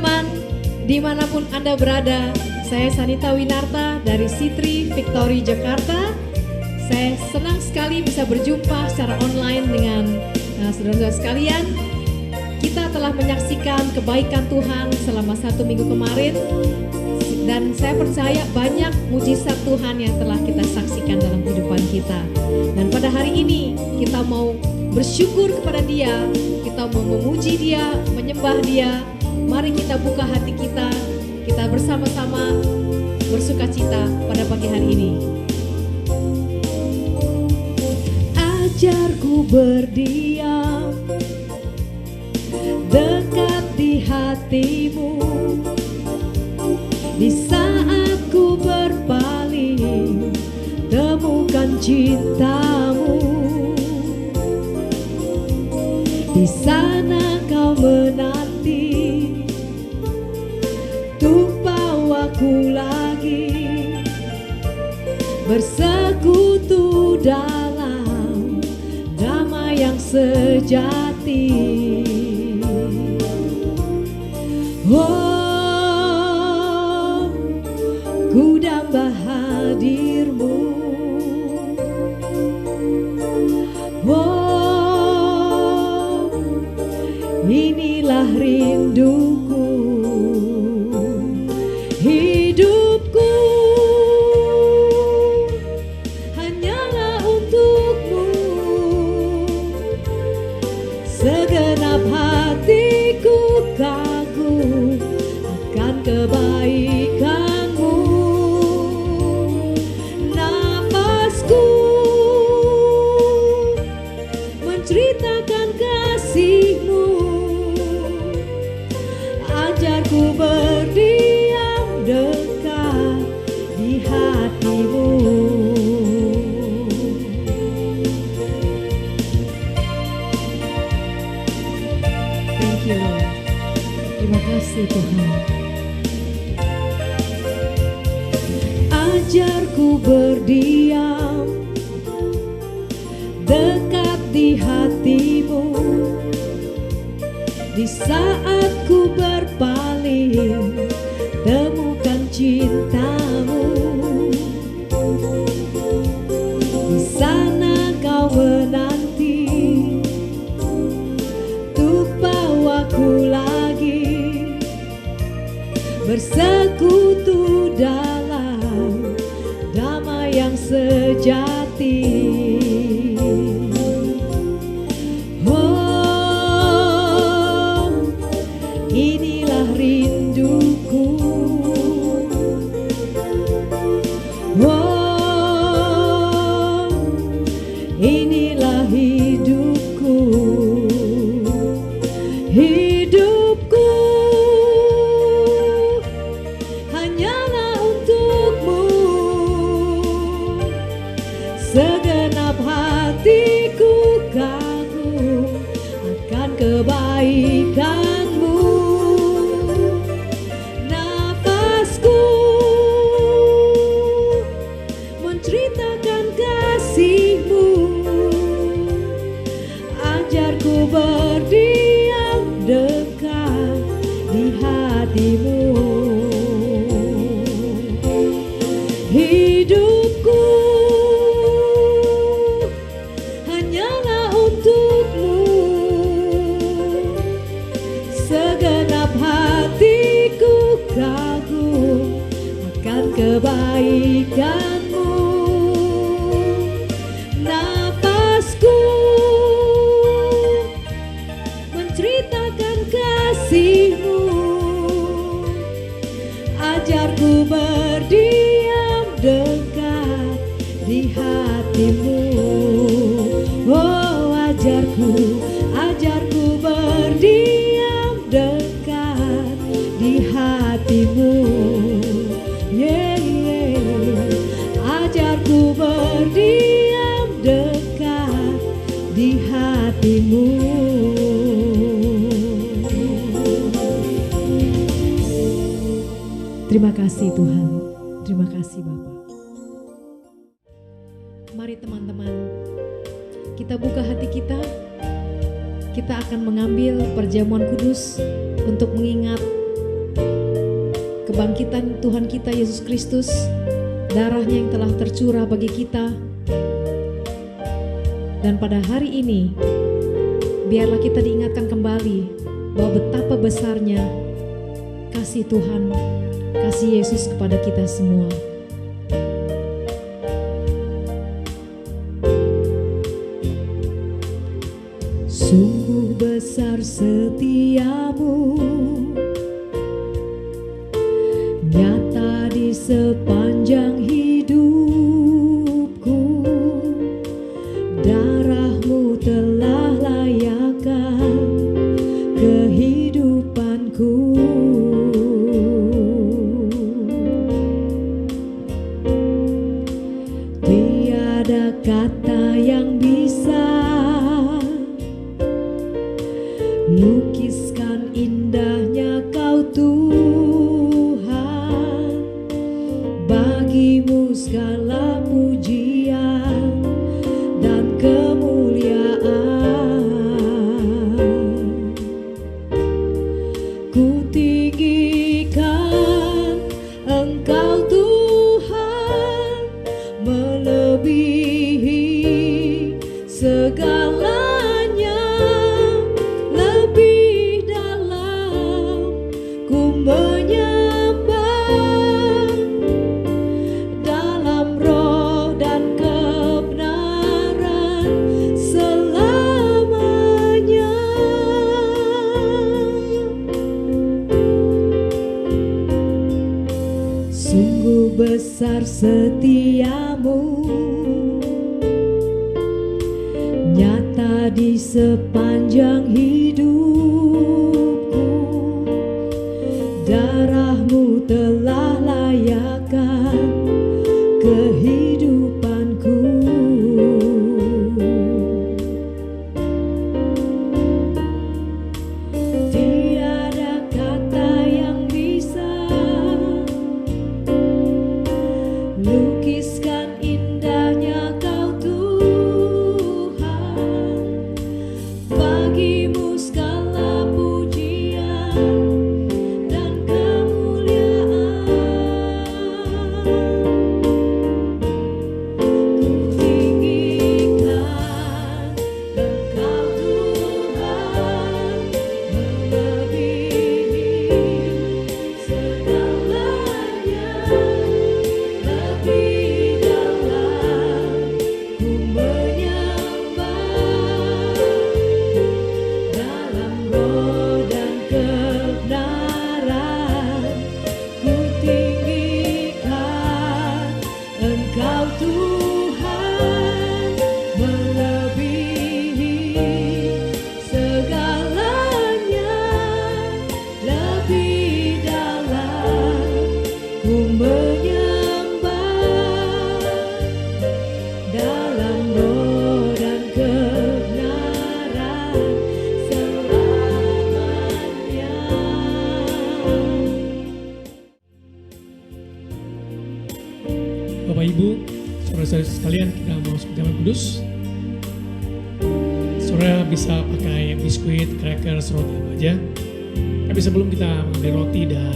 teman-teman, dimanapun Anda berada, saya Sanita Winarta dari Sitri Victory Jakarta. Saya senang sekali bisa berjumpa secara online dengan saudara-saudara sekalian. Kita telah menyaksikan kebaikan Tuhan selama 1 minggu kemarin, dan saya percaya banyak mujizat Tuhan yang telah kita saksikan dalam kehidupan kita. Dan pada hari ini kita mau bersyukur kepada Dia, kita mau memuji Dia, menyembah Dia. Mari kita buka hati kita bersama-sama bersukacita pada pagi hari ini. Ajarku berdiam dekat di hatimu, di saat ku berpaling temukan cintamu. Di sana kau menanti untuk bawaku lagi bersekutu dalam damai yang sejati. Oh, ku damba hadirmu. Oh, inilah rinduku, hidupku hanyalah untukmu. Segenap hatiku kagum akan kebaikanmu. Nafasku menceritakan kasihmu. Ajarku berdiam dekat di hatimu. Thank you Lord. Terima kasih Tuhan. Ajarku berdiam dekat di hatimu, di saat ku berpaling temukan cintamu. Di sana kau menanti untuk bawaku lagi bersekutu dalam damai yang sejati. Oh, inilah rinduku. Oh, inilah hidupku, hidupku hanyalah untukmu. Segenap hatiku kagum akan kebaikanmu. Nafasku menceritakan kasihmu. Ajarku berdiam dekat di hatimu. Hidupku hanyalah untukmu. Segenap hatiku kagum akan kebaikanmu. Nafasku menceritakan kasihmu. Ajarku berdiam dekat di hatimu. Oh, ajarku berdiam dekat di hatimu. Yeah, yeah. Ajarku berdiam dekat di hatimu. Terima kasih Tuhan, terima kasih Bapak. Mari teman-teman, kita buka hati kita. Kita akan mengambil perjamuan kudus untuk mengingat kebangkitan Tuhan kita Yesus Kristus, darahnya yang telah tercurah bagi kita. Dan pada hari ini, biarlah kita diingatkan kembali bahwa betapa besarnya kasih Tuhan, kasih Yesus kepada kita semua. Sungguh besar setiamu, nyata di sepanjang hidupku. Darahmu telah layakkan kehidupanku. Tiada kata yang bisa lukiskan indahnya Kau Tuhan. Bagimu segala pujian dan kemuliaan. Ku tinggikan Engkau Tuhan, melebihi segalanya. Lebih dalam ku menyembah, dalam roh dan kebenaran selamanya. Sungguh besar setiamu, nyata di sepanjang hidupku. Darahmu telah layakkan kehidupanku. Tiada kata yang bisa lukiskan indahnya Kau Tuhan. Bagimu segala pujian dan kemuliaan. Ku tinggikan Engkau Tuhan, melebihi segalanya. Lebih dalam ku menyembah, dalam roh dan kebenaran. Ku tinggikan Engkau Tuhan, melebihi segalanya. Lebih dalam ku menyembah, dalam roh dan kebenaran selamanya. Bapak Ibu, saudara-saudara sekalian, kita mau perjamuan kudus. Saudara bisa pakai biskuit, crackers, roti apa aja. Tapi sebelum kita mengambil roti dan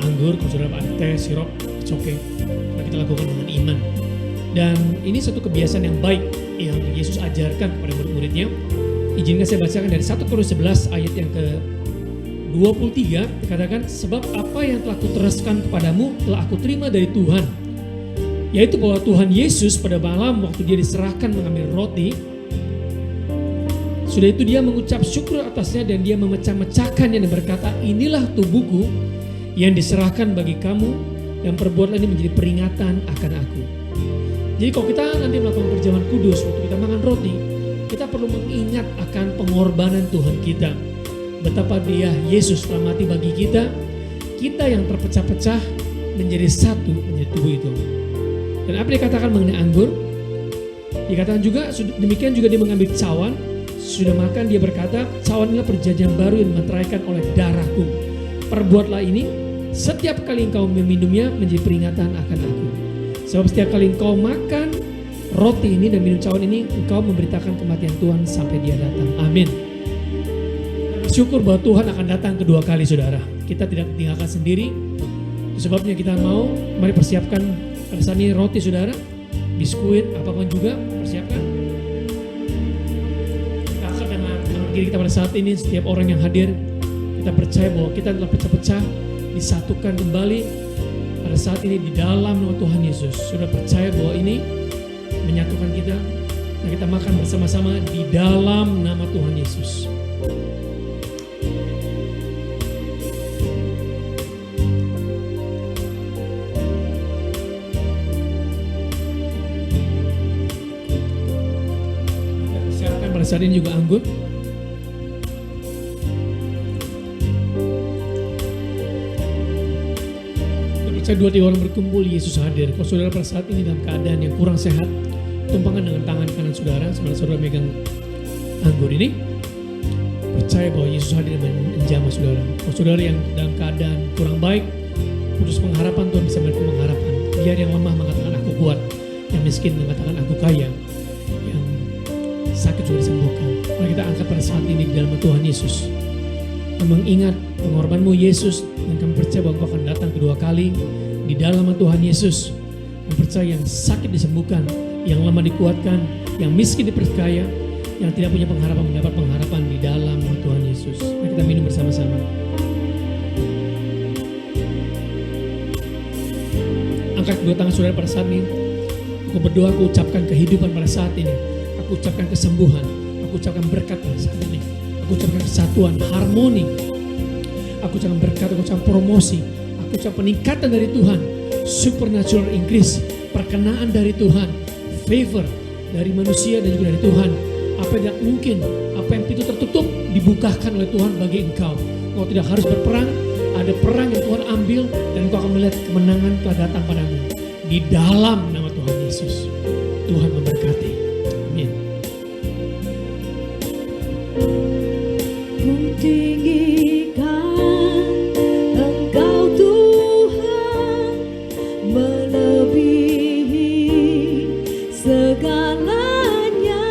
anggur, kalau saudara ada teh, sirup, it's okay. Mari kita lakukan dengan iman. Dan ini satu kebiasaan yang baik yang Yesus ajarkan kepada murid-muridnya. Izinkan saya bacakan dari 1 Korintus 11 ayat yang ke-23. Dikatakan, sebab apa yang telah kuteruskan kepadamu telah aku terima dari Tuhan, yaitu bahwa Tuhan Yesus pada malam waktu dia diserahkan mengambil roti, sudah itu dia mengucap syukur atasnya dan dia memecah-mecahkannya dan berkata, inilah tubuhku yang diserahkan bagi kamu, dan perbuatlah ini menjadi peringatan akan aku. Jadi kalau kita nanti melakukan perjamuan kudus, waktu kita makan roti, kita perlu mengingat akan pengorbanan Tuhan kita. Betapa dia, Yesus telah mati bagi kita, kita yang terpecah-pecah menjadi satu, menjadi tubuh itu. Dan apa dikatakan mengenai anggur? Dikatakan juga, demikian juga dia mengambil cawan, sudah makan dia berkata, cawan inilah perjanjian baru yang dimeteraikan oleh darahku. Perbuatlah ini setiap kali engkau meminumnya menjadi peringatan akan aku. Sebab setiap kali engkau makan roti ini dan minum cawan ini, engkau memberitakan kematian Tuhan sampai dia datang. Amin. Bersyukur bahwa Tuhan akan datang kedua kali, saudara. Kita tidak tinggalkan sendiri. Sebabnya kita mau, mari persiapkan pada saat ini roti saudara, biskuit, apapun juga persiapkan. Kita angkat dengan tangan kiri kita pada saat ini, setiap orang yang hadir, kita percaya bahwa kita telah pecah-pecah, disatukan kembali pada saat ini di dalam nama Tuhan Yesus. Sudah percaya bahwa ini menyatukan kita, dan kita makan bersama-sama di dalam nama Tuhan Yesus. Siapkan pada saat ini juga anggur. Saya 2-3 orang berkumpul, Yesus hadir. Kalau saudara pada saat ini dalam keadaan yang kurang sehat, tumpangkan dengan tangan kanan saudara, sementara saudara megang anggur ini. Percaya bahwa Yesus hadir dan menjamah saudara. Kalau saudara yang dalam keadaan kurang baik, putus pengharapan, Tuhan bisa memberikan pengharapan. Biar yang lemah mengatakan aku kuat, yang miskin mengatakan aku kaya, yang sakit juga disembuhkan. Mari kita angkat pada saat ini di dalam Tuhan Yesus. Mengingat pengorbanmu Yesus, dan kami percaya bahwa Engkau akan datang kedua kali di dalam Tuhan Yesus. Kami percaya yang sakit disembuhkan, yang lemah dikuatkan, yang miskin diperkaya, yang tidak punya pengharapan mendapat pengharapan di dalam Tuhan Yesus. Mari kita minum bersama-sama. Angkat kedua tangan saudara pada saat ini. Aku berdoa, aku ucapkan kehidupan pada saat ini. Aku ucapkan kesembuhan, aku ucapkan berkat pada saat ini. Aku ucapkan kesatuan, harmoni. Aku ucapkan berkat, aku ucapkan promosi. Aku ucapkan peningkatan dari Tuhan. Supernatural increase, perkenaan dari Tuhan. Favor dari manusia dan juga dari Tuhan. Apa yang tidak mungkin, apa yang pintu tertutup, dibukakan oleh Tuhan bagi engkau. Engkau tidak harus berperang, ada perang yang Tuhan ambil, dan engkau akan melihat kemenangan telah datang padamu. Di dalam nama Tuhan Yesus. Tuhan memberkati. Amin. Tinggikan Engkau Tuhan, melebihi segalanya,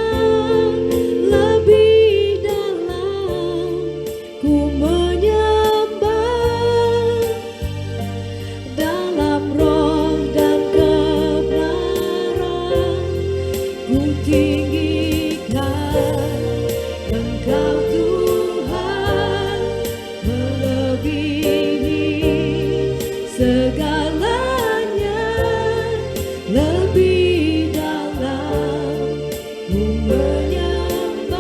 lebih dalam ku menyembah, dalam roh dan kebenaran ku tinggikan Engkau Tuhan, melebihi segalanya, lebih dalam ku menyembah,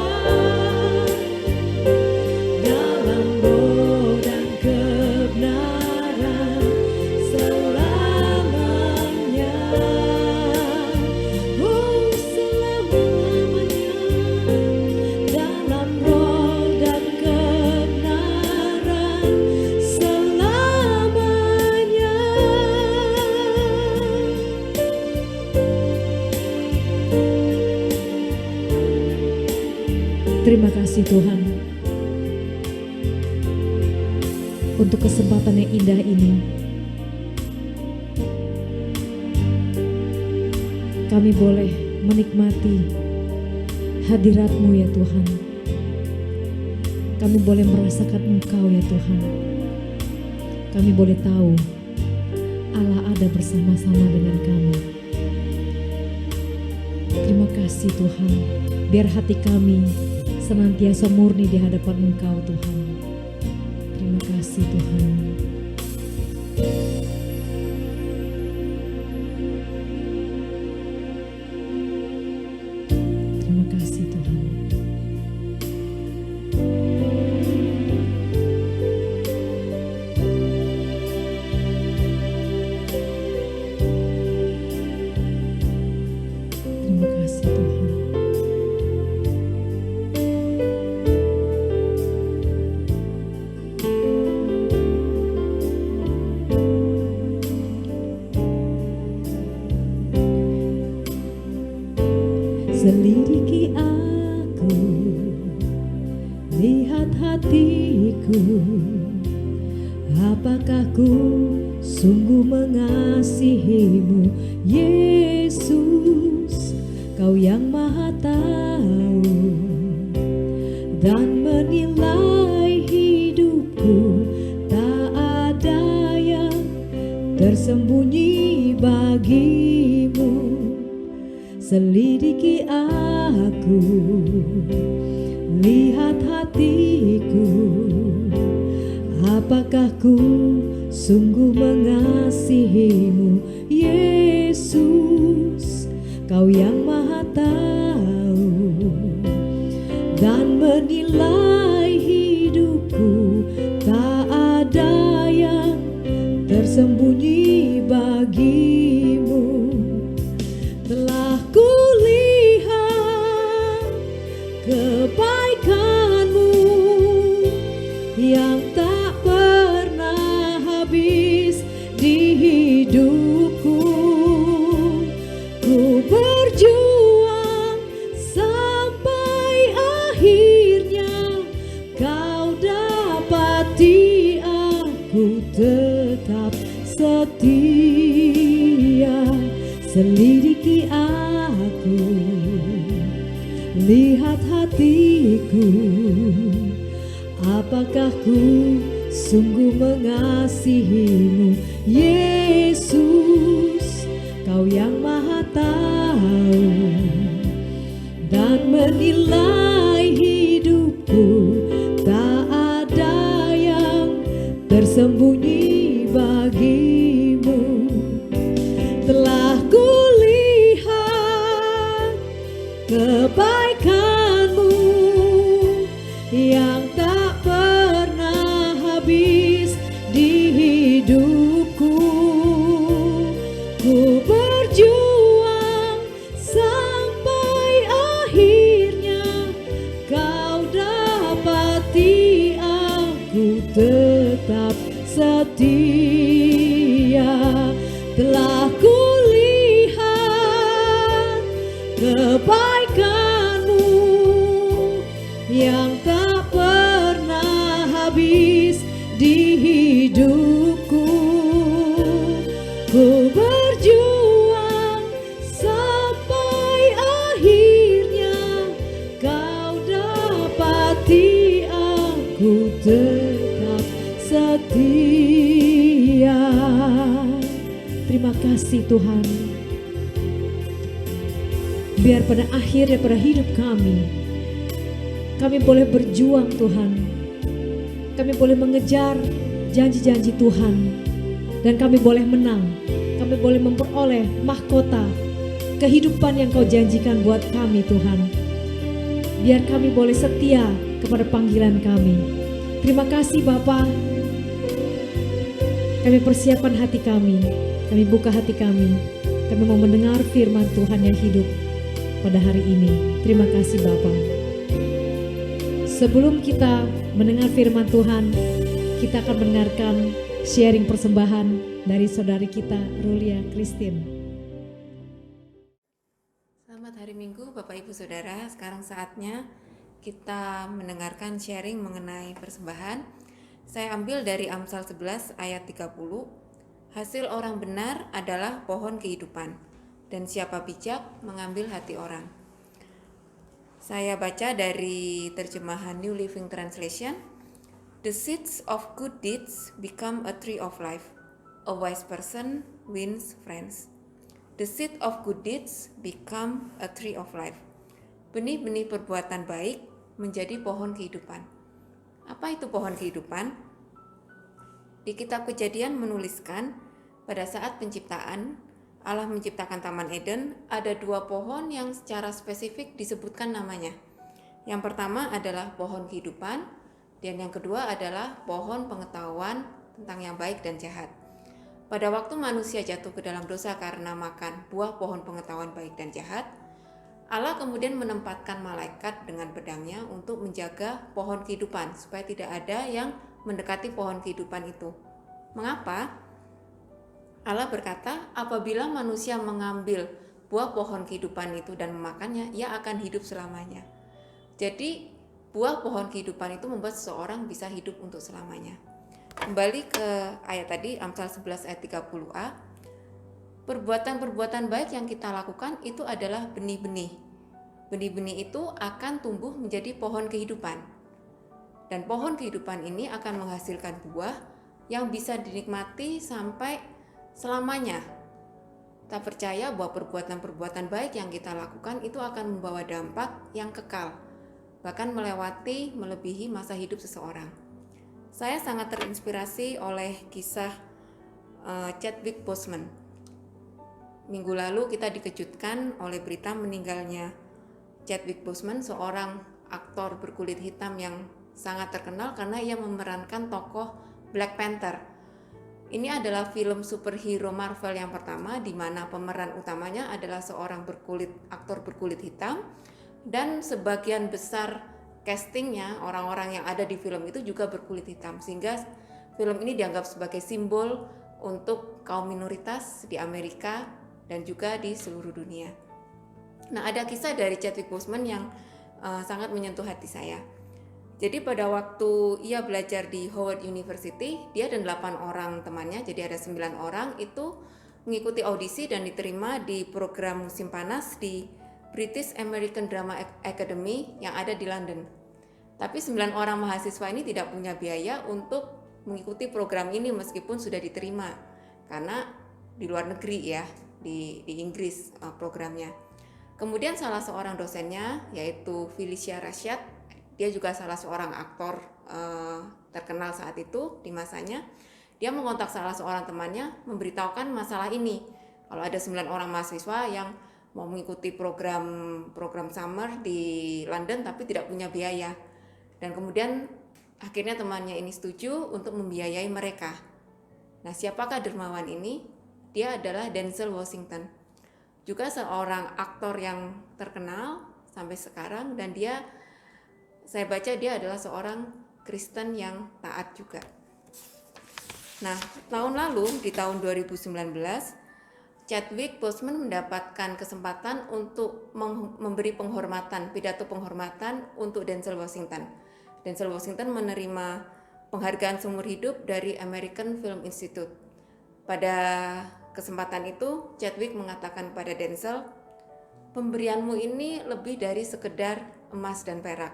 dalam roh dan kebenaran selamanya. Oh, selama-lamanya, dalam roh dan kebenaran selamanya. Terima kasih Tuhan untuk kesempatan yang indah ini. Kami boleh menikmati hadirat-Mu ya Tuhan. Kami boleh merasakan Engkau ya Tuhan. Kami boleh tahu Allah ada bersama-sama dengan kami. Terima kasih Tuhan. Biar hati kami senantiasa murni di hadapan Engkau Tuhan. Terima kasih Tuhan. Terima kasih Tuhan. Terima kasih Tuhan. Selidiki aku, lihat hatiku, apakah ku sungguh mengasihimu, Yesus, Kau yang Maha Tahu dan menilai hidupku, tak ada yang aku, lihat hatiku, apakah ku sungguh mengasihimu, Yesus, Kau yang Maha Tahu dan menilai hidupku, tak ada yang tersembunyi bagimu. Telah kulihat kebaikanmu yang tak pernah habis di hidupku. Ku berjuang sampai akhirnya Kau dapati aku tetap setia. Selidiki aku, lihat hatiku, apakah ku sungguh mengasihimu, Yesus, Kau yang Maha Tahu dan menilai hidupku, tak ada yang tersembunyi bagimu. Telah kulihat kebaikanmu yang tak pernah habis di hidupku. Ku berjuang sampai akhirnya Kau dapati aku tetap setia. Telah kulihat kebaikanmu yang tak pernah habis di hidupku. Ku berjuang sampai akhirnya Kau dapati aku tetap setia. Terima kasih Tuhan. Biar pada akhirnya pada hidup kami boleh berjuang Tuhan. Kami boleh mengejar janji-janji Tuhan. Dan kami boleh menang. Kami boleh memperoleh mahkota kehidupan yang Kau janjikan buat kami Tuhan. Biar kami boleh setia kepada panggilan kami. Terima kasih Bapa. Kami persiapkan hati kami. Kami buka hati kami. Kami mau mendengar firman Tuhan yang hidup pada hari ini. Terima kasih Bapa. Sebelum kita mendengar firman Tuhan, kita akan mendengarkan sharing persembahan dari saudari kita Rulia Christine. Selamat hari Minggu Bapak Ibu Saudara. Sekarang saatnya kita mendengarkan sharing mengenai persembahan. Saya ambil dari Amsal 11 ayat 30. Hasil orang benar adalah pohon kehidupan, dan siapa bijak mengambil hati orang. Saya baca dari terjemahan New Living Translation. The seeds of good deeds become a tree of life. A wise person wins friends. The seed of good deeds become a tree of life. Benih-benih perbuatan baik menjadi pohon kehidupan. Apa itu pohon kehidupan? Di kitab Kejadian menuliskan, pada saat penciptaan, Allah menciptakan Taman Eden, ada dua pohon yang secara spesifik disebutkan namanya. Yang pertama adalah pohon kehidupan, dan yang kedua adalah pohon pengetahuan tentang yang baik dan jahat. Pada waktu manusia jatuh ke dalam dosa karena makan buah pohon pengetahuan baik dan jahat, Allah kemudian menempatkan malaikat dengan pedangnya untuk menjaga pohon kehidupan supaya tidak ada yang mendekati pohon kehidupan itu. Mengapa? Allah berkata, apabila manusia mengambil buah pohon kehidupan itu dan memakannya, ia akan hidup selamanya. Jadi, buah pohon kehidupan itu membuat seseorang bisa hidup untuk selamanya. Kembali ke ayat tadi, Amsal 11 ayat 30a. Perbuatan-perbuatan baik yang kita lakukan itu adalah benih-benih. Benih-benih itu akan tumbuh menjadi pohon kehidupan. Dan pohon kehidupan ini akan menghasilkan buah yang bisa dinikmati sampai selamanya. kita percaya bahwa perbuatan-perbuatan baik yang kita lakukan itu akan membawa dampak yang kekal, bahkan melebihi masa hidup seseorang. Saya sangat terinspirasi oleh kisah Chadwick Boseman. Minggu lalu kita dikejutkan oleh berita meninggalnya Chadwick Boseman, seorang aktor berkulit hitam yang sangat terkenal karena ia memerankan tokoh Black Panther. Ini adalah film superhero Marvel yang pertama di mana pemeran utamanya adalah seorang aktor berkulit hitam, dan sebagian besar castingnya, orang-orang yang ada di film itu juga berkulit hitam, sehingga film ini dianggap sebagai simbol untuk kaum minoritas di Amerika dan juga di seluruh dunia. Nah, ada kisah dari Chadwick Boseman yang sangat menyentuh hati saya. Jadi pada waktu ia belajar di Howard University, dia dan 8 orang temannya, jadi ada 9 orang itu mengikuti audisi dan diterima di program musim panas di British American Drama Academy yang ada di London. Tapi 9 orang mahasiswa ini tidak punya biaya untuk mengikuti program ini meskipun sudah diterima, karena di luar negeri ya, di Inggris programnya. Kemudian salah seorang dosennya yaitu Felicia Rashad, dia juga salah seorang aktor terkenal saat itu di masanya. Dia mengontak salah seorang temannya memberitahukan masalah ini. Kalau ada 9 orang mahasiswa yang mau mengikuti program summer di London tapi tidak punya biaya. Dan kemudian akhirnya temannya ini setuju untuk membiayai mereka. Nah, siapakah dermawan ini? Dia adalah Denzel Washington. Juga seorang aktor yang terkenal sampai sekarang, dan saya baca dia adalah seorang Kristen yang taat juga. Nah, tahun lalu di tahun 2019, Chadwick Boseman mendapatkan kesempatan untuk memberi pidato penghormatan untuk Denzel Washington. Denzel Washington menerima penghargaan seumur hidup dari American Film Institute. Pada kesempatan itu, Chadwick mengatakan pada Denzel, "Pemberianmu ini lebih dari sekedar emas dan perak.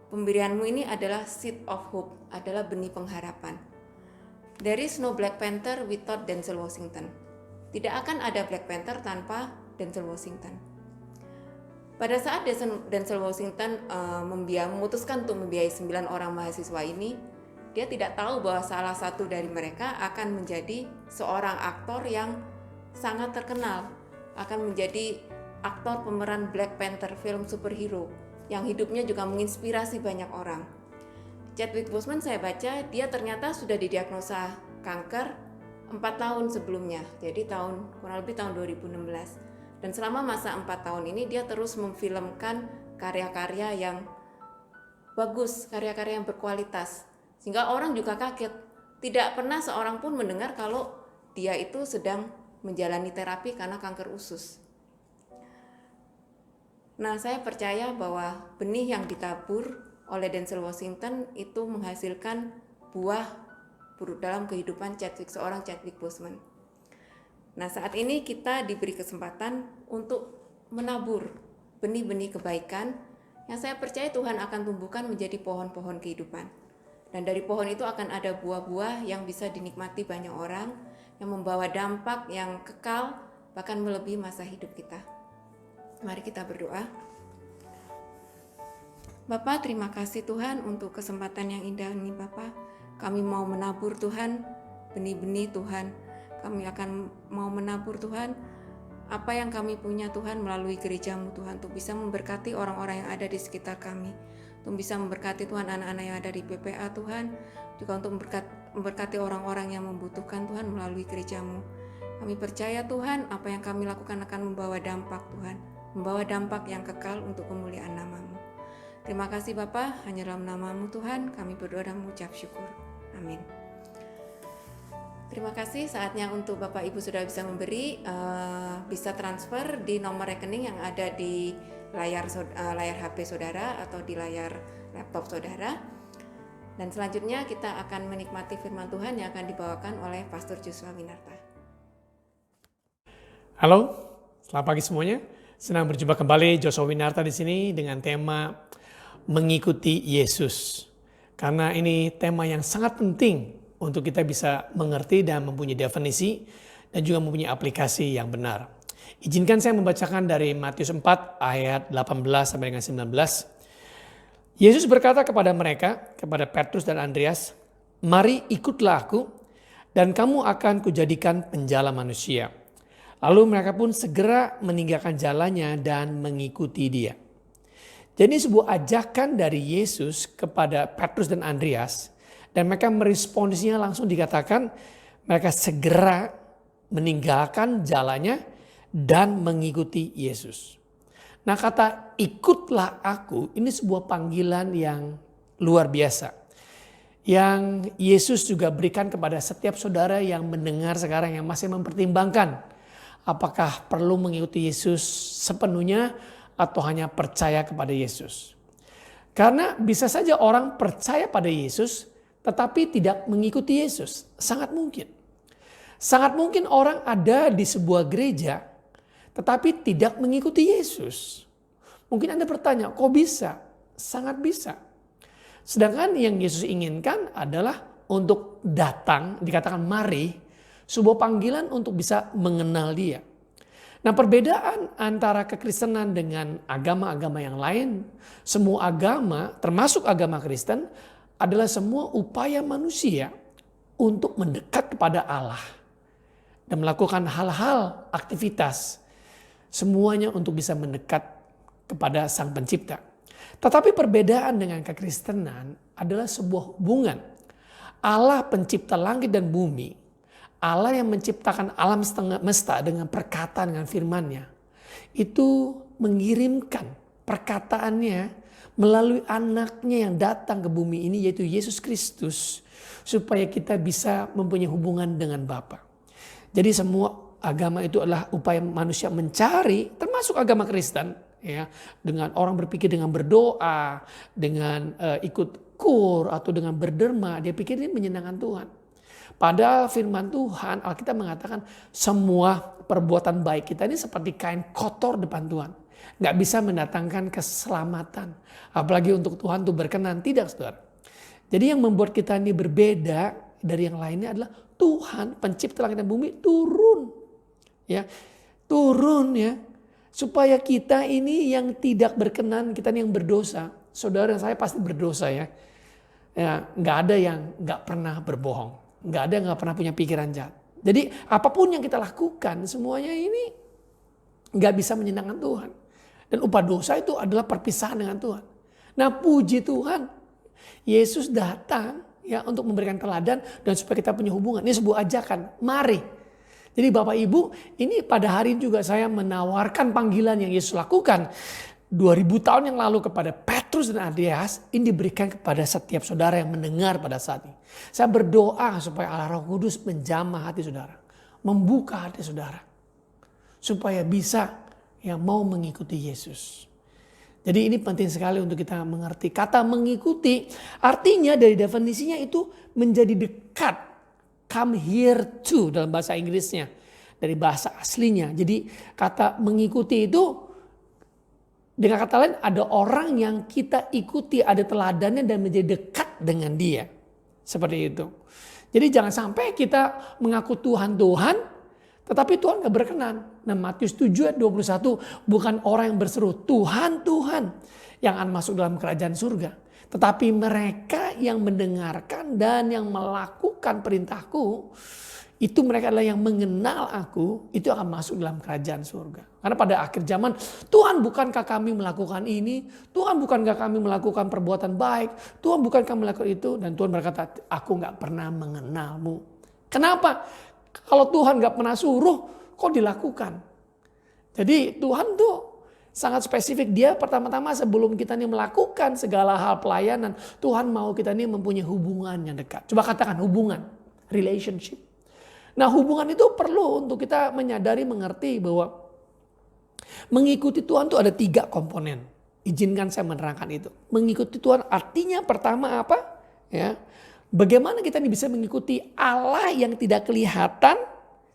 Pemberianmu ini adalah seed of hope, adalah benih pengharapan. There is no Black Panther without Denzel Washington." Tidak akan ada Black Panther tanpa Denzel Washington. Pada saat Denzel Washington memutuskan untuk membiayai 9 orang mahasiswa ini, dia tidak tahu bahwa salah satu dari mereka akan menjadi seorang aktor yang sangat terkenal, akan menjadi aktor pemeran Black Panther, film superhero yang hidupnya juga menginspirasi banyak orang. Chadwick Boseman, saya baca, dia ternyata sudah didiagnosa kanker 4 tahun sebelumnya, jadi kurang lebih tahun 2016. Dan selama masa 4 tahun ini dia terus memfilmkan karya-karya yang bagus, karya-karya yang berkualitas, sehingga orang juga kaget. Tidak pernah seorang pun mendengar kalau dia itu sedang menjalani terapi karena kanker usus. Nah, saya percaya bahwa benih yang ditabur oleh Denzel Washington itu menghasilkan buah dalam kehidupan seorang Chadwick Boseman. Nah, saat ini kita diberi kesempatan untuk menabur benih-benih kebaikan yang saya percaya Tuhan akan tumbuhkan menjadi pohon-pohon kehidupan. Dan dari pohon itu akan ada buah-buah yang bisa dinikmati banyak orang, yang membawa dampak yang kekal, bahkan melebihi masa hidup kita. Mari kita berdoa. Bapa, terima kasih Tuhan untuk kesempatan yang indah ini Bapa. Kami mau menabur Tuhan, benih-benih Tuhan. Kami akan mau menabur Tuhan, apa yang kami punya Tuhan melalui gereja-Mu Tuhan, untuk bisa memberkati orang-orang yang ada di sekitar kami. Untuk bisa memberkati Tuhan anak-anak yang ada di PPA Tuhan, juga untuk memberkati orang-orang yang membutuhkan Tuhan melalui gereja-Mu. Kami percaya Tuhan, apa yang kami lakukan akan membawa dampak Tuhan, membawa dampak yang kekal untuk kemuliaan nama-Mu. Terima kasih Bapa, hanya dalam nama-Mu Tuhan kami berdoa dan mengucap syukur. Amin. Terima kasih, saatnya untuk Bapak Ibu sudah bisa memberi, bisa transfer di nomor rekening yang ada di layar HP saudara atau di layar laptop saudara. Dan selanjutnya kita akan menikmati firman Tuhan yang akan dibawakan oleh Pastor Joshua Winarta. Halo, selamat pagi semuanya. Senang berjumpa kembali, Joshua Winarta di sini dengan tema mengikuti Yesus. Karena ini tema yang sangat penting untuk kita bisa mengerti dan mempunyai definisi dan juga mempunyai aplikasi yang benar. Izinkan saya membacakan dari Matius 4 ayat 18 sampai dengan 19. Yesus berkata kepada mereka, kepada Petrus dan Andreas, "Mari ikutlah aku dan kamu akan kujadikan penjala manusia." Lalu mereka pun segera meninggalkan jalannya dan mengikuti dia. Jadi sebuah ajakan dari Yesus kepada Petrus dan Andreas, dan mereka meresponsnya langsung dikatakan mereka segera meninggalkan jalannya dan mengikuti Yesus. Nah, kata ikutlah aku ini sebuah panggilan yang luar biasa. Yang Yesus juga berikan kepada setiap saudara yang mendengar sekarang, yang masih mempertimbangkan apakah perlu mengikuti Yesus sepenuhnya atau hanya percaya kepada Yesus. Karena bisa saja orang percaya pada Yesus tetapi tidak mengikuti Yesus. Sangat mungkin. Sangat mungkin orang ada di sebuah gereja tetapi tidak mengikuti Yesus. Mungkin Anda bertanya, kok bisa? Sangat bisa. Sedangkan yang Yesus inginkan adalah untuk datang, dikatakan mari, sebuah panggilan untuk bisa mengenal dia. Nah, perbedaan antara kekristenan dengan agama-agama yang lain, semua agama termasuk agama Kristen adalah semua upaya manusia untuk mendekat kepada Allah dan melakukan hal-hal, aktivitas, semuanya untuk bisa mendekat kepada Sang Pencipta. Tetapi perbedaan dengan kekristenan adalah sebuah hubungan. Allah pencipta langit dan bumi, Allah yang menciptakan alam semesta dengan perkataan, dengan firman-Nya, itu mengirimkan perkataannya melalui anaknya yang datang ke bumi ini, yaitu Yesus Kristus, supaya kita bisa mempunyai hubungan dengan Bapa. Jadi semua agama itu adalah upaya manusia mencari, termasuk agama Kristen, ya, dengan orang berpikir dengan berdoa, dengan ikut kur atau dengan berderma, dia pikir ini menyenangkan Tuhan. Padahal firman Tuhan, Alkitab mengatakan semua perbuatan baik kita ini seperti kain kotor depan Tuhan. Gak bisa mendatangkan keselamatan. Apalagi untuk Tuhan itu berkenan. Tidak, saudara. Jadi yang membuat kita ini berbeda dari yang lainnya adalah Tuhan pencipta langit dan bumi turun. Ya, turun ya. Supaya kita ini yang tidak berkenan, kita ini yang berdosa. Saudara, saya pasti berdosa ya. Ya, gak ada yang gak pernah berbohong. Gak ada yang gak pernah punya pikiran jahat. Jadi apapun yang kita lakukan semuanya ini gak bisa menyenangkan Tuhan. Dan upah dosa itu adalah perpisahan dengan Tuhan. Nah, puji Tuhan, Yesus datang ya untuk memberikan teladan dan supaya kita punya hubungan. Ini sebuah ajakan, mari. Jadi Bapak Ibu, ini pada hari ini juga saya menawarkan panggilan yang Yesus lakukan 2000 tahun yang lalu kepada Petrus dan Andreas, ini diberikan kepada setiap saudara yang mendengar pada saat ini. Saya berdoa supaya Allah Roh Kudus menjamah hati saudara, membuka hati saudara, supaya bisa yang mau mengikuti Yesus. Jadi ini penting sekali untuk kita mengerti. Kata mengikuti artinya dari definisinya itu menjadi dekat. Come here to dalam bahasa Inggrisnya, dari bahasa aslinya. Jadi kata mengikuti itu dengan kata lain ada orang yang kita ikuti, ada teladannya dan menjadi dekat dengan dia. Seperti itu. Jadi jangan sampai kita mengaku Tuhan, tetapi Tuhan gak berkenan. Nah, Matius 7 ayat 21, bukan orang yang berseru Tuhan, Tuhan yang akan masuk dalam kerajaan surga. Tetapi mereka yang mendengarkan dan yang melakukan perintahku, itu mereka adalah yang mengenal aku, itu akan masuk dalam kerajaan surga. Karena pada akhir zaman, Tuhan bukankah kami melakukan ini? Tuhan bukankah kami melakukan perbuatan baik? Tuhan bukankah melakukan itu? Dan Tuhan berkata, aku gak pernah mengenalmu. Kenapa? Kalau Tuhan gak pernah suruh, kok dilakukan? Jadi Tuhan tuh sangat spesifik. Dia pertama-tama sebelum kita nih melakukan segala hal pelayanan, Tuhan mau kita nih mempunyai hubungan yang dekat. Coba katakan hubungan, relationship. Nah, hubungan itu perlu untuk kita menyadari, mengerti bahwa mengikuti Tuhan itu ada 3 komponen. Izinkan saya menerangkan itu. Mengikuti Tuhan artinya pertama apa? Ya, bagaimana kita bisa mengikuti Allah yang tidak kelihatan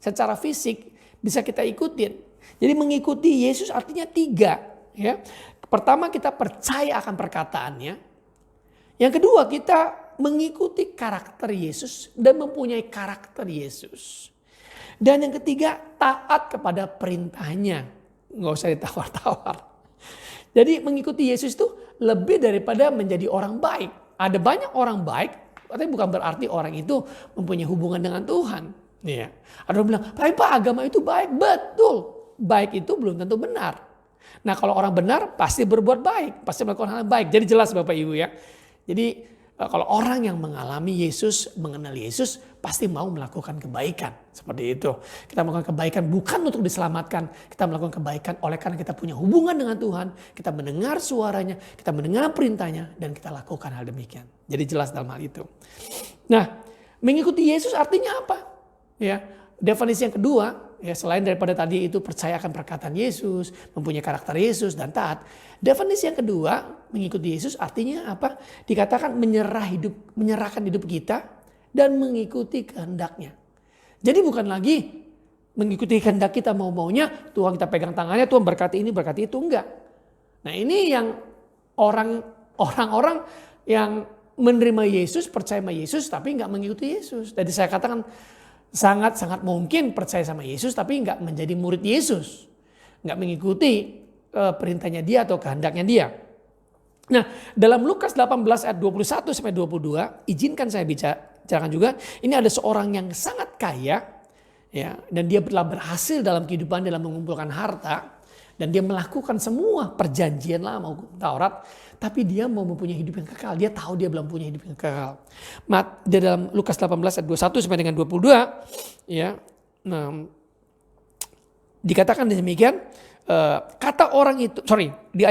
secara fisik bisa kita ikutin. Jadi mengikuti Yesus artinya 3. Ya. Pertama kita percaya akan perkataannya. Yang kedua kita mengikuti karakter Yesus dan mempunyai karakter Yesus. Dan yang ketiga, taat kepada perintahnya. Nggak usah ditawar-tawar. Jadi mengikuti Yesus itu lebih daripada menjadi orang baik. Ada banyak orang baik, tapi bukan berarti orang itu mempunyai hubungan dengan Tuhan. Ya. Ada orang bilang, Pak agama itu baik. Betul, baik itu belum tentu benar. Nah kalau orang benar pasti berbuat baik, pasti melakukan hal yang baik. Jadi jelas Bapak Ibu ya. Jadi kalau orang yang mengalami Yesus, mengenal Yesus, pasti mau melakukan kebaikan. Seperti itu. Kita melakukan kebaikan bukan untuk diselamatkan. Kita melakukan kebaikan oleh karena kita punya hubungan dengan Tuhan. Kita mendengar suaranya, kita mendengar perintahnya, dan kita lakukan hal demikian. Jadi jelas dalam hal itu. Nah, mengikuti Yesus artinya apa? Ya, definisi yang kedua, ya selain daripada tadi itu percaya akan perkataan Yesus, mempunyai karakter Yesus dan taat. Definisi yang kedua, mengikuti Yesus artinya apa? Dikatakan menyerahkan hidup kita dan mengikuti kehendaknya. Jadi bukan lagi mengikuti kehendak kita mau-maunya, Tuhan kita pegang tangannya, Tuhan berkati ini, berkati itu, enggak. Nah ini yang orang-orang yang menerima Yesus, percaya sama Yesus tapi enggak mengikuti Yesus. Jadi saya katakan sangat-sangat mungkin percaya sama Yesus tapi enggak menjadi murid Yesus. Enggak mengikuti perintahnya dia atau kehendaknya dia. Nah dalam Lukas 18 ayat 21 sampai 22, izinkan saya bicarakan juga. Ini ada seorang yang sangat kaya, ya, dan dia telah berhasil dalam kehidupan dalam mengumpulkan harta, dan dia melakukan semua perjanjian lama hukum Taurat, tapi dia mau mempunyai hidup yang kekal. Dia tahu dia belum punya hidup yang kekal. Di dalam Lukas 18 ayat 21 sampai dengan 22, ya, nah, dikatakan demikian. Kata orang itu, di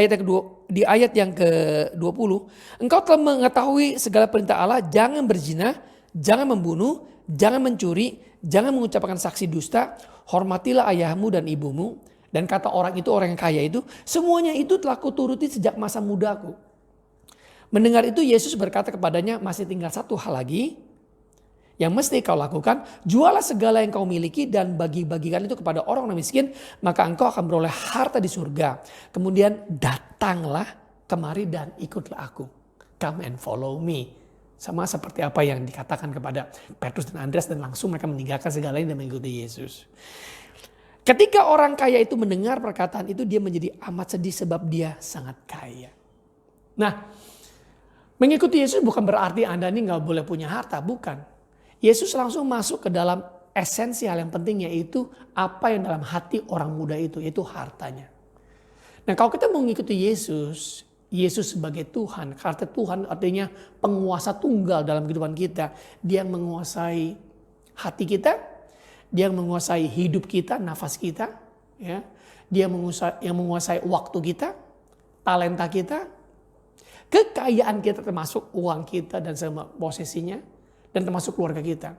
ayat yang ke-20, engkau telah mengetahui segala perintah Allah, jangan berzina, jangan membunuh, jangan mencuri, jangan mengucapkan saksi dusta, hormatilah ayahmu dan ibumu. Dan kata orang itu, orang yang kaya itu, semuanya itu telah kuturuti sejak masa mudaku. Mendengar itu Yesus berkata kepadanya, masih tinggal satu hal lagi yang mesti kau lakukan, jualah segala yang kau miliki dan bagi-bagikan itu kepada orang-orang miskin, maka engkau akan beroleh harta di surga. Kemudian datanglah kemari dan ikutlah aku. Come and follow me. Sama seperti apa yang dikatakan kepada Petrus dan Andreas, dan langsung mereka meninggalkan segalanya dan mengikuti Yesus. Ketika orang kaya itu mendengar perkataan itu, dia menjadi amat sedih sebab dia sangat kaya. Nah, mengikuti Yesus bukan berarti Anda ini gak boleh punya harta, bukan. Yesus langsung masuk ke dalam esensi hal yang penting, yaitu apa yang dalam hati orang muda itu, yaitu hartanya. Nah kalau kita mengikuti Yesus, Yesus sebagai Tuhan, karena Tuhan artinya penguasa tunggal dalam kehidupan kita. Dia yang menguasai hati kita, dia yang menguasai hidup kita, nafas kita, ya. Dia yang menguasai waktu kita, talenta kita, kekayaan kita termasuk uang kita dan semua posisinya. Dan termasuk keluarga kita.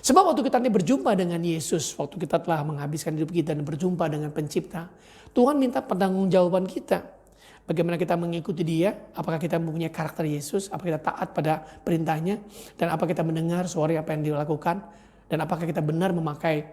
Sebab waktu kita berjumpa dengan Yesus, waktu kita telah menghabiskan hidup kita dan berjumpa dengan pencipta, Tuhan minta pertanggungjawaban kita. Bagaimana kita mengikuti dia, apakah kita mempunyai karakter Yesus, apakah kita taat pada perintahnya, dan apakah kita mendengar suara apa yang dia lakukan, dan apakah kita benar memakai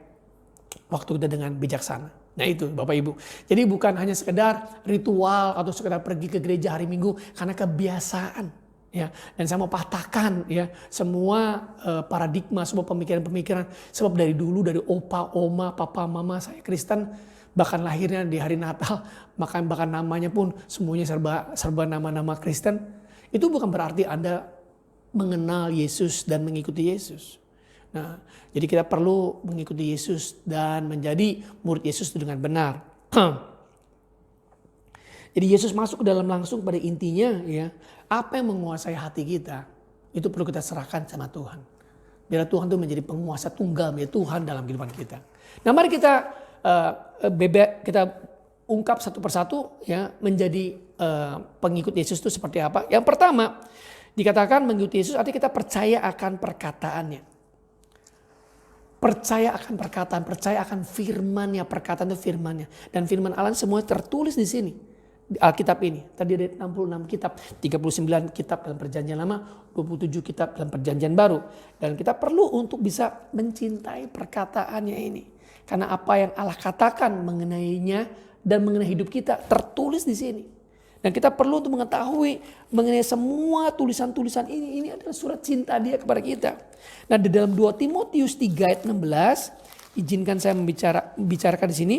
waktu kita dengan bijaksana. Nah itu Bapak Ibu. Jadi bukan hanya sekedar ritual atau sekedar pergi ke gereja hari Minggu karena kebiasaan. Ya, dan saya mau patahkan ya semua paradigma, semua pemikiran-pemikiran. Sebab dari dulu, dari opa, oma, papa, mama saya Kristen, bahkan lahirnya di hari Natal, bahkan namanya pun semuanya serba nama-nama Kristen. Itu bukan berarti Anda mengenal Yesus dan mengikuti Yesus. Nah, jadi kita perlu mengikuti Yesus dan menjadi murid Yesus dengan benar. Jadi Yesus masuk ke dalam langsung pada intinya, ya, apa yang menguasai hati kita itu perlu kita serahkan sama Tuhan. Biar Tuhan itu menjadi penguasa tunggal, menjadi Tuhan dalam kehidupan kita. Nah mari kita kita ungkap satu persatu, ya, menjadi pengikut Yesus itu seperti apa. Yang pertama dikatakan mengikuti Yesus artinya kita percaya akan perkataannya. Percaya akan perkataan, percaya akan firman-Nya, perkataan itu firman-Nya. Dan firman Allah semua tertulis di sini. Alkitab ini terdiri dari 66 kitab, 39 kitab dalam perjanjian lama, 27 kitab dalam perjanjian baru. Dan kita perlu untuk bisa mencintai perkataannya ini. Karena apa yang Allah katakan mengenainya dan mengenai hidup kita tertulis di sini. Dan kita perlu untuk mengetahui mengenai semua tulisan-tulisan ini adalah surat cinta dia kepada kita. Nah di dalam 2 Timotius 3 ayat 16, izinkan saya membicarakan di sini.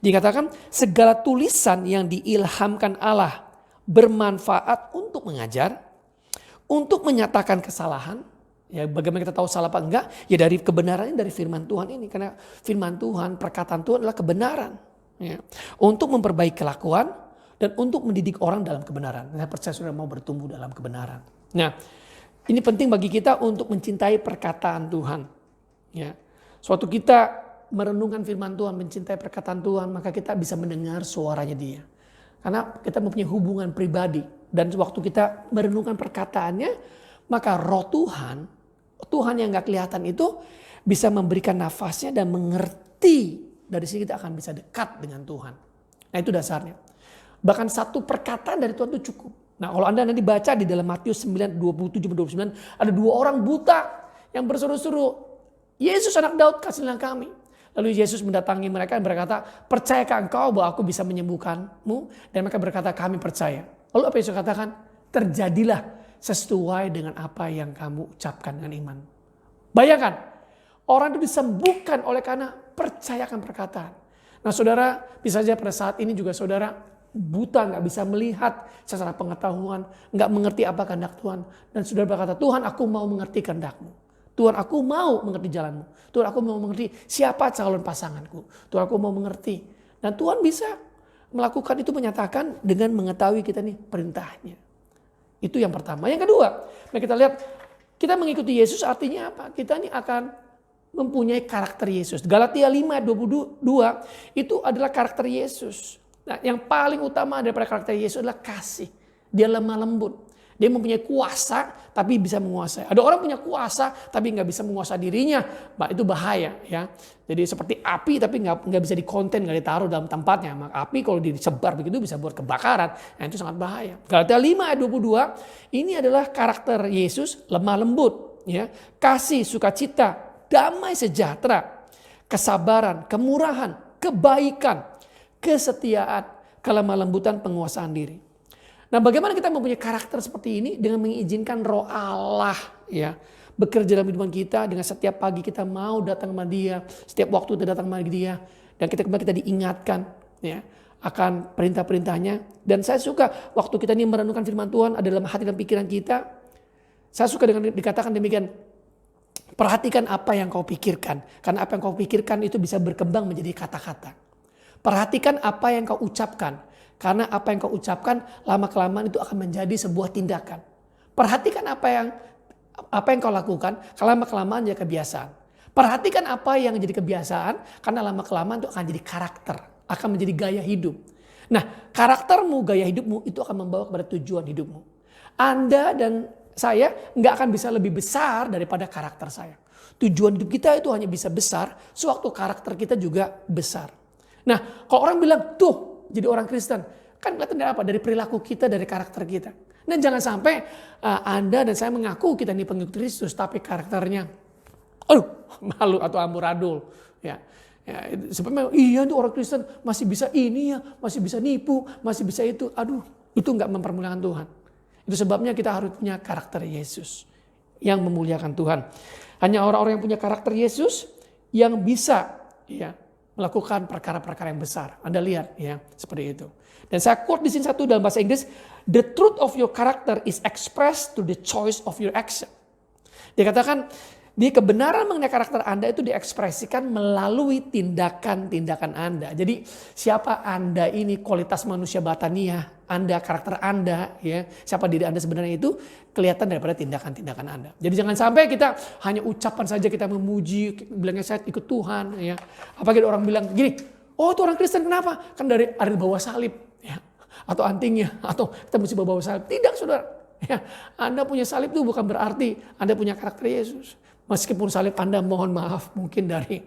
Dikatakan segala tulisan yang diilhamkan Allah bermanfaat untuk mengajar, untuk menyatakan kesalahan. Ya, bagaimana kita tahu salah apa enggak? Ya dari kebenaran ini, dari firman Tuhan ini. Karena firman Tuhan, perkataan Tuhan adalah kebenaran. Ya. Untuk memperbaiki kelakuan dan untuk mendidik orang dalam kebenaran. Saya percaya saudara mau bertumbuh dalam kebenaran. Nah, ini penting bagi kita untuk mencintai perkataan Tuhan. Ya. Suatu kita merenungkan firman Tuhan, mencintai perkataan Tuhan, maka kita bisa mendengar suaranya Dia. Karena kita mempunyai hubungan pribadi. Dan waktu kita merenungkan perkataannya, maka roh Tuhan, Tuhan yang gak kelihatan itu bisa memberikan nafasnya dan mengerti. Dari sini kita akan bisa dekat dengan Tuhan. Nah itu dasarnya. Bahkan satu perkataan dari Tuhan itu cukup. Nah kalau Anda nanti baca di dalam Matius 9, 27-29, ada 2 orang buta yang berseru-seru, Yesus anak Daud kasihlah kami. Lalu Yesus mendatangi mereka dan berkata, percayakah engkau bahwa aku bisa menyembuhkanmu? Dan mereka berkata, kami percaya. Lalu apa Yesus katakan? Terjadilah sesuai dengan apa yang kamu ucapkan dengan iman. Bayangkan, orang itu disembuhkan oleh karena percayakan perkataan. Nah saudara, bisa saja pada saat ini juga saudara buta, gak bisa melihat secara pengetahuan, gak mengerti apa kehendak Tuhan. Dan saudara berkata, Tuhan aku mau mengerti kehendak-Mu. Tuhan aku mau mengerti jalanmu. Tuhan aku mau mengerti siapa calon pasanganku. Tuhan aku mau mengerti. Dan Tuhan bisa melakukan itu, menyatakan dengan mengetahui kita nih perintahnya. Itu yang pertama. Yang kedua, mari kita lihat, kita mengikuti Yesus artinya apa? Kita ini akan mempunyai karakter Yesus. Galatia 5:22 itu adalah karakter Yesus. Nah, yang paling utama daripada karakter Yesus adalah kasih. Dia lemah lembut. Dia mempunyai kuasa tapi bisa menguasai. Ada orang punya kuasa tapi nggak bisa menguasai dirinya. Bah, itu bahaya ya. Jadi seperti api tapi nggak bisa dikonten, nggak ditaruh dalam tempatnya. Maka api kalau disebar begitu bisa buat kebakaran. Nah, itu sangat bahaya. Galatia 5:22 ini adalah karakter Yesus, lemah lembut, ya, kasih, sukacita, damai sejahtera, kesabaran, kemurahan, kebaikan, kesetiaan, kelemah lembutan, penguasaan diri. Nah, bagaimana kita mempunyai karakter seperti ini? Dengan mengizinkan Roh Allah ya bekerja dalam kehidupan kita, dengan setiap pagi kita mau datang kepada Dia, setiap waktu kita datang kepada Dia, dan kita diingatkan ya akan perintah-perintahnya. Dan saya suka waktu kita ini merenungkan firman Tuhan ada dalam hati dan pikiran kita. Saya suka dengan dikatakan demikian, perhatikan apa yang kau pikirkan, karena apa yang kau pikirkan itu bisa berkembang menjadi kata-kata. Perhatikan apa yang kau ucapkan. Karena apa yang kau ucapkan lama-kelamaan itu akan menjadi sebuah tindakan. Perhatikan apa yang kau lakukan, lama-kelamaan jadi kebiasaan. Perhatikan apa yang jadi kebiasaan, karena lama-kelamaan itu akan jadi karakter, akan menjadi gaya hidup. Nah, karaktermu, gaya hidupmu itu akan membawa kepada tujuan hidupmu. Anda dan saya nggak akan bisa lebih besar daripada karakter saya. Tujuan hidup kita itu hanya bisa besar sewaktu karakter kita juga besar. Nah, kalau orang bilang, tuh, jadi orang Kristen, kan kelihatan dari apa? Dari perilaku kita, dari karakter kita. Dan jangan sampai Anda dan saya mengaku kita ini pengikut Kristus, tapi karakternya, malu atau amburadul. Ya, sebenarnya iya itu orang Kristen masih bisa ini ya, masih bisa nipu, masih bisa itu. Itu nggak mempermuliakan Tuhan. Itu sebabnya kita harus punya karakter Yesus yang memuliakan Tuhan. Hanya orang-orang yang punya karakter Yesus yang bisa, ya, melakukan perkara-perkara yang besar. Anda lihat ya, seperti itu. Dan saya quote di sini satu dalam bahasa Inggris, the truth of your character is expressed through the choice of your action. Dia katakan, di kebenaran mengenai karakter Anda itu diekspresikan melalui tindakan-tindakan Anda. Jadi siapa Anda ini, kualitas manusia batania Anda, karakter Anda, ya, siapa diri Anda sebenarnya itu kelihatan daripada tindakan-tindakan Anda. Jadi jangan sampai kita hanya ucapan saja kita memuji, bilangnya saya ikut Tuhan, ya. Apalagi orang bilang gini, oh itu orang Kristen kenapa? Kan dari ada bawa salib, ya, atau antingnya, atau kita mesti bawa salib. Tidak, saudara. Ya, Anda punya salib itu bukan berarti Anda punya karakter Yesus. Meskipun salib Anda mohon maaf mungkin dari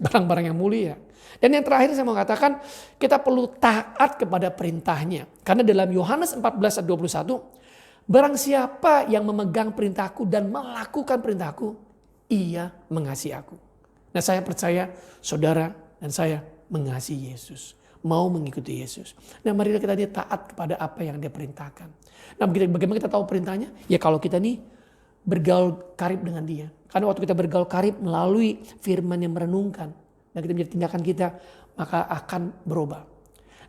barang-barang yang mulia. Dan yang terakhir saya mau katakan, kita perlu taat kepada perintahnya. Karena dalam Yohanes 14:21, barang siapa yang memegang perintahku dan melakukan perintahku, ia mengasihi aku. Nah, saya percaya saudara dan saya mengasihi Yesus, mau mengikuti Yesus. Nah, mari kita taat kepada apa yang Dia perintahkan. Nah, bagaimana kita tahu perintahnya? Ya kalau kita nih bergaul karib dengan dia. Karena waktu kita bergaul karib melalui firman yang merenungkan dan kita menjadi tindakan kita, maka akan berubah.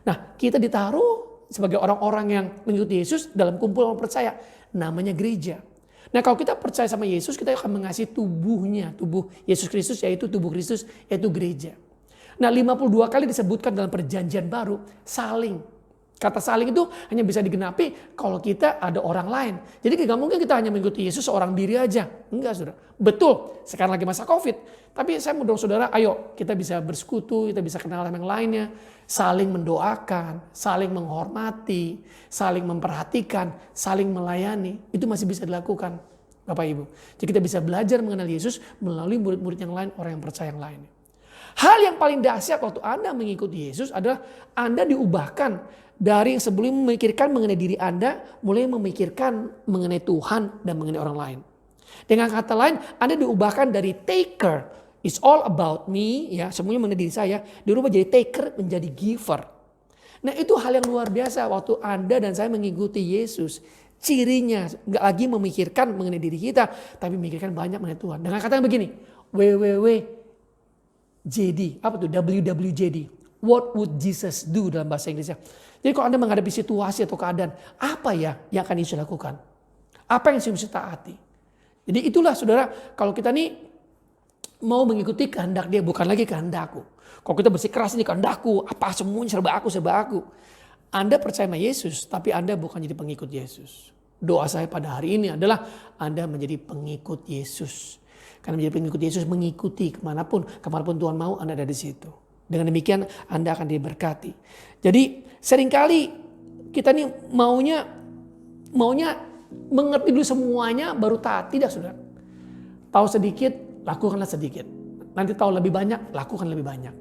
Nah, kita ditaruh sebagai orang-orang yang mengikuti Yesus dalam kumpulan orang percaya, namanya gereja. Nah, kalau kita percaya sama Yesus, kita akan mengasihi tubuhnya, tubuh Yesus Kristus, yaitu tubuh Kristus, yaitu gereja. Nah, 52 kali disebutkan dalam perjanjian baru, saling. Kata saling itu hanya bisa digenapi kalau kita ada orang lain. Jadi gak mungkin kita hanya mengikuti Yesus seorang diri aja. Enggak, saudara. Betul, sekarang lagi masa COVID. Tapi saya mau dong saudara, ayo kita bisa bersekutu, kita bisa kenal sama yang lainnya. Saling mendoakan, saling menghormati, saling memperhatikan, saling melayani. Itu masih bisa dilakukan, Bapak Ibu. Jadi kita bisa belajar mengenal Yesus melalui murid-murid yang lain, orang yang percaya yang lain. Hal yang paling dahsyat waktu Anda mengikuti Yesus adalah Anda diubahkan dari yang sebelum memikirkan mengenai diri Anda, mulai memikirkan mengenai Tuhan dan mengenai orang lain. Dengan kata lain, Anda diubahkan dari taker, it's all about me, ya semuanya mengenai diri saya, dirubah jadi taker menjadi giver. Nah, itu hal yang luar biasa waktu Anda dan saya mengikuti Yesus. Cirinya nggak lagi memikirkan mengenai diri kita, tapi memikirkan banyak mengenai Tuhan. Dengan kata yang begini, WWJD, apa tuh WWJD? What would Jesus do dalam bahasa Inggrisnya? Jadi kalau Anda menghadapi situasi atau keadaan, apa ya yang akan Yesus lakukan? Apa yang Yesus taati? Jadi itulah saudara, kalau kita nih mau mengikuti kehendak dia, bukan lagi kehendakku. Kalau kita bersikeras ini kehendakku, apa semuanya serba aku. Anda percaya sama Yesus, tapi Anda bukan jadi pengikut Yesus. Doa saya pada hari ini adalah Anda menjadi pengikut Yesus. Karena menjadi pengikut Yesus mengikuti kemanapun Tuhan mau, Anda ada di situ. Dengan demikian Anda akan diberkati. Jadi seringkali kita nih maunya mengerti dulu semuanya baru taat. Tidak, saudara. Tahu sedikit, lakukanlah sedikit. Nanti tahu lebih banyak, lakukan lebih banyak.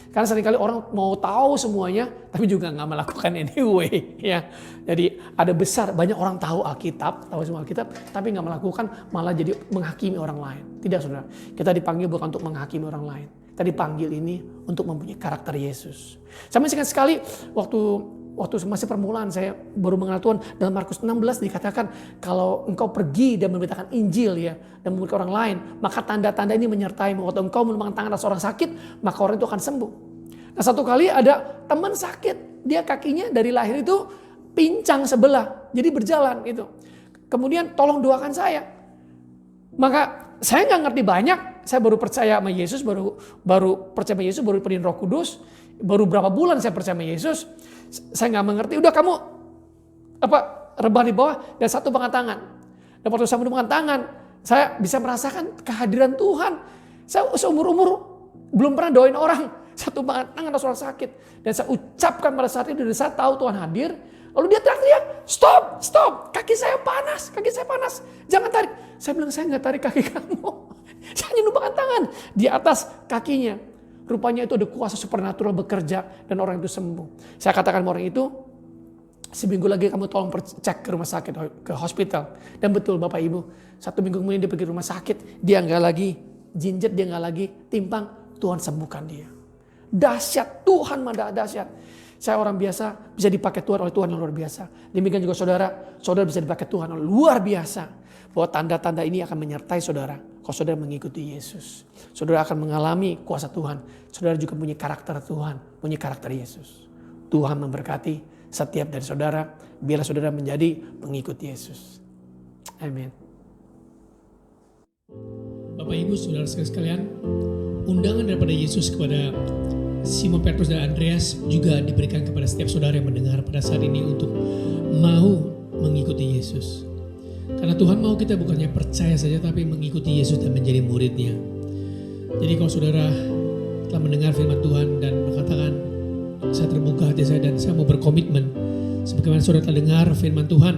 Karena seringkali orang mau tahu semuanya tapi juga nggak melakukan anyway. Ya. Jadi ada banyak orang tahu Alkitab, tahu semua Alkitab, tapi nggak melakukan, malah jadi menghakimi orang lain. Tidak, saudara. Kita dipanggil bukan untuk menghakimi orang lain. Kita dipanggil ini untuk mempunyai karakter Yesus. Saya masih ingat sekali waktu masih permulaan saya baru mengenal Tuhan, dalam Markus 16 dikatakan kalau engkau pergi dan memberitakan Injil ya dan memberitakan orang lain, maka tanda-tanda ini menyertaimu. Waktu engkau menumpang tangan atas orang sakit, maka orang itu akan sembuh. Nah, satu kali ada teman sakit, dia kakinya dari lahir itu pincang sebelah, jadi berjalan gitu. Kemudian tolong doakan saya. Maka saya nggak ngerti banyak, saya baru percaya sama Yesus, baru percaya sama Yesus, baru penuh Roh Kudus, baru berapa bulan saya percaya sama Yesus, saya nggak mengerti. Udah kamu rebahan di bawah dan satu pegangan tangan. Dan waktu saya menemukan tangan, saya bisa merasakan kehadiran Tuhan. Saya seumur-umur belum pernah doain orang, satu pegangan tangan atas orang sakit. Dan saya ucapkan pada saat itu, dan saya tahu Tuhan hadir. Lalu dia teriak-teriak, stop, kaki saya panas, jangan tarik. Saya bilang, saya nggak tarik kaki kamu. Saya hanya numpangkan tangan di atas kakinya. Rupanya itu ada kuasa supernatural bekerja dan orang itu sembuh. Saya katakan orang itu, seminggu lagi kamu tolong cek ke rumah sakit, ke hospital. Dan betul Bapak Ibu, 1 minggu kemudian dia pergi ke rumah sakit, dia nggak lagi jinjet, dia nggak lagi timpang, Tuhan sembuhkan dia. Dahsyat, Tuhan mah dahsyat. Saya orang biasa bisa dipakai Tuhan oleh Tuhan yang luar biasa. Demikian juga saudara bisa dipakai Tuhan oleh luar biasa. Bahwa tanda-tanda ini akan menyertai saudara. Kalau saudara mengikuti Yesus. Saudara akan mengalami kuasa Tuhan. Saudara juga punya karakter Tuhan. Punya karakter Yesus. Tuhan memberkati setiap dari saudara. Biarlah saudara menjadi pengikut Yesus. Amin. Bapak Ibu saudara sekalian, undangan daripada Yesus kepada Simon Petrus dan Andreas juga diberikan kepada setiap saudara yang mendengar pada saat ini untuk mau mengikuti Yesus. Karena Tuhan mau kita bukannya percaya saja tapi mengikuti Yesus dan menjadi muridnya. Jadi kalau saudara telah mendengar firman Tuhan dan mengatakan saya terbuka hati saya dan saya mau berkomitmen sebagaimana saudara telah dengar firman Tuhan,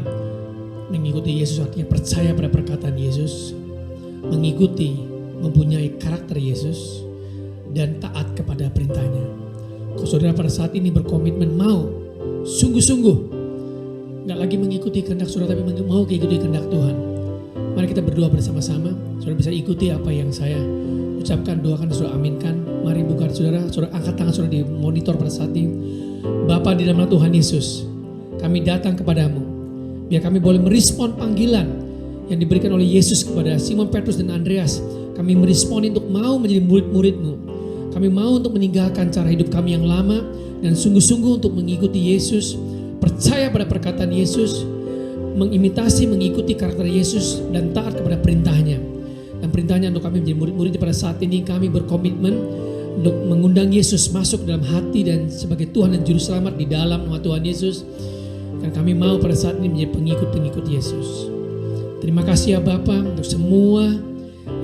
mengikuti Yesus artinya percaya pada perkataan Yesus, mengikuti, mempunyai karakter Yesus, dan taat kepada perintahnya. Kalau saudara pada saat ini berkomitmen mau sungguh-sungguh gak lagi mengikuti kehendak saudara tapi mau mengikuti kehendak Tuhan, mari kita berdoa bersama-sama. Saudara bisa ikuti apa yang saya ucapkan, doakan, saudara aminkan. Mari buka saudara angkat tangan saudara di monitor pada saat ini. Bapa di dalam nama Tuhan Yesus, kami datang kepadamu biar kami boleh merespon panggilan yang diberikan oleh Yesus kepada Simon Petrus dan Andreas, kami meresponi untuk mau menjadi murid-murid-Mu. Kami mau untuk meninggalkan cara hidup kami yang lama dan sungguh-sungguh untuk mengikuti Yesus, percaya pada perkataan Yesus, mengimitasi, mengikuti karakter Yesus dan taat kepada perintahnya. Dan perintahnya untuk kami menjadi murid-murid pada saat ini, kami berkomitmen untuk mengundang Yesus masuk dalam hati dan sebagai Tuhan dan Juru Selamat di dalam nama Tuhan Yesus. Dan kami mau pada saat ini menjadi pengikut-pengikut Yesus. Terima kasih ya Bapa untuk semua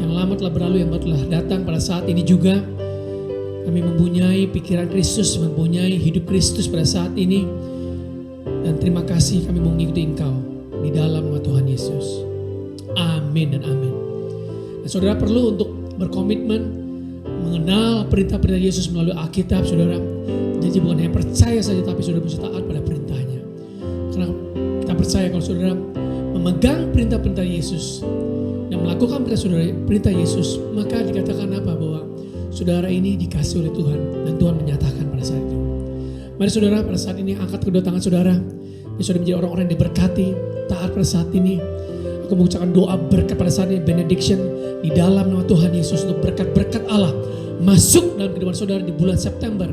yang lama telah berlalu, yang telah datang pada saat ini juga. Kami mempunyai pikiran Kristus, mempunyai hidup Kristus pada saat ini. Dan terima kasih kami mau mengikuti Engkau di dalam nama Tuhan Yesus. Amin dan amin. Dan saudara perlu untuk berkomitmen mengenal perintah-perintah Yesus melalui Alkitab, saudara. Jadi bukan hanya percaya saja, tapi saudara bisa taat pada perintahnya. Karena kita percaya kalau saudara memegang perintah-perintah Yesus dan melakukan perintah Yesus, maka dikatakan apa? Bahwa saudara ini dikasih oleh Tuhan dan Tuhan menyatakan pada saat itu. Mari saudara pada saat ini angkat kedua tangan saudara. Saudara menjadi orang-orang yang diberkati, taat pada saat ini. Aku mengucapkan doa berkat pada saat ini, benediction di dalam nama Tuhan Yesus, untuk berkat-berkat Allah masuk dalam kehidupan saudara di bulan September.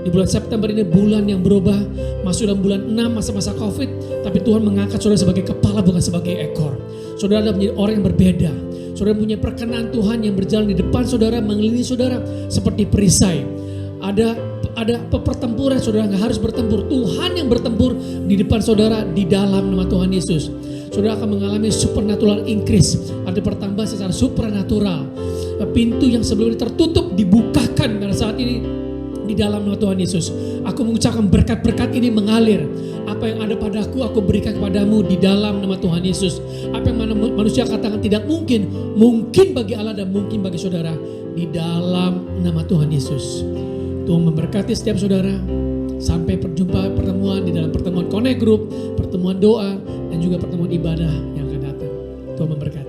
Di bulan September ini bulan yang berubah, masuk dalam bulan 6 masa-masa COVID, tapi Tuhan mengangkat saudara sebagai kepala bukan sebagai ekor. Saudara adalah menjadi orang yang berbeda. Saudara punya perkenan Tuhan yang berjalan di depan saudara, mengelilingi saudara seperti perisai. Ada pertempuran, saudara nggak harus bertempur. Tuhan yang bertempur di depan saudara di dalam nama Tuhan Yesus. Saudara akan mengalami supernatural increase, ada pertambahan secara supernatural. Pintu yang sebelumnya tertutup dibukakan pada saat ini di dalam nama Tuhan Yesus. Aku mengucapkan berkat-berkat ini mengalir. Apa yang ada padaku aku berikan kepadamu di dalam nama Tuhan Yesus. Apa yang manusia katakan tidak mungkin, mungkin bagi Allah dan mungkin bagi saudara di dalam nama Tuhan Yesus. Tuhan memberkati setiap saudara. Sampai berjumpa pertemuan di dalam pertemuan Connect Group, pertemuan doa, dan juga pertemuan ibadah yang akan datang. Tuhan memberkati.